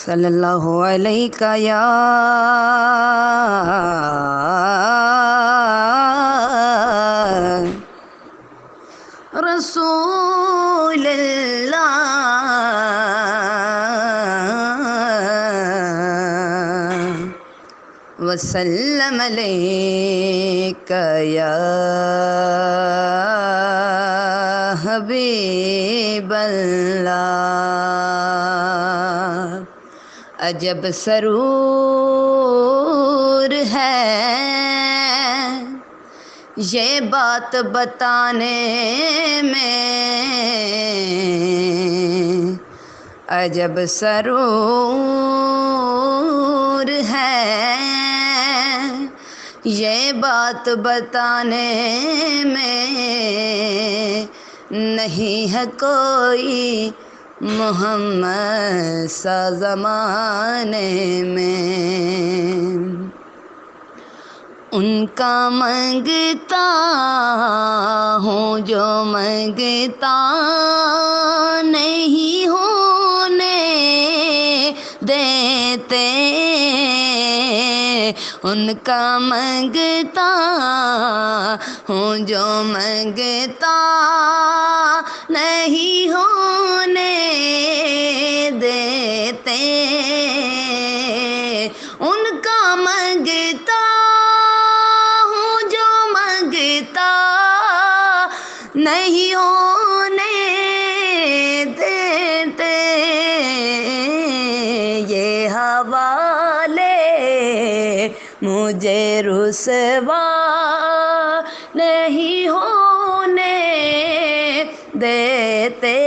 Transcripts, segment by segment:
सल्लल्लाहु अलैका या रसूल अल्लाह वसल्लम अलैका या हबीब अल्लाह। अजब सरूर है ये बात बताने में, अजब सरूर है ये बात बताने में, नहीं है कोई मोहम्मद सा ज़माने में। उनका मंगता हूँ जो मंगता नहीं होने देते, उनका मंगता हूँ जो मंगता नहीं होने देते, उनका मंगता नहीं होने देते। ये हवाले मुझे रुसवा नहीं होने देते।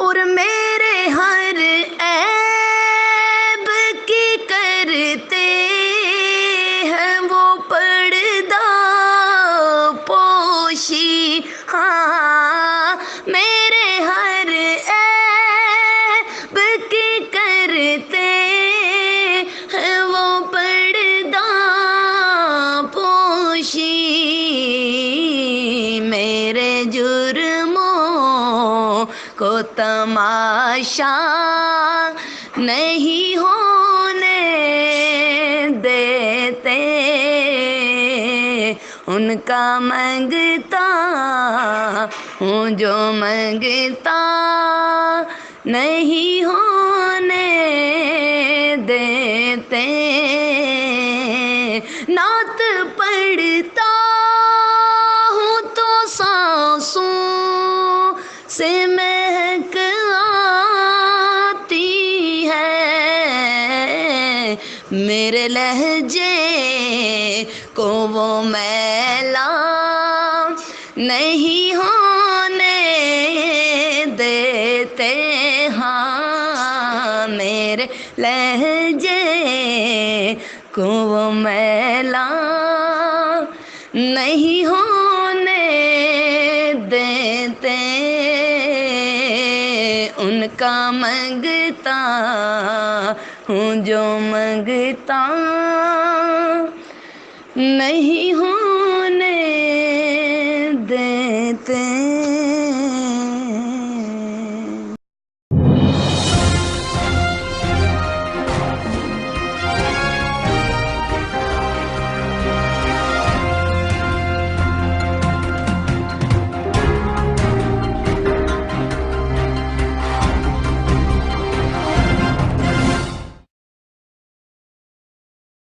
और मेरे हर ऐब की करते हाँ, मेरे हर ऐब की करते हैं वो पर्दा पोशी, मेरे जुर्मों को तमाशा नहीं होने देते, उनका मंगता हूँ जो मंगता नहीं होने देते। नात पढ़ता हूँ तो सांसों से महक आती है, मेरे लहजे को वो मैला नहीं होने देते। हाँ, मेरे लहजे को वो मैला नहीं होने देते, उनका मंगता हूँ जो मंगता नहीं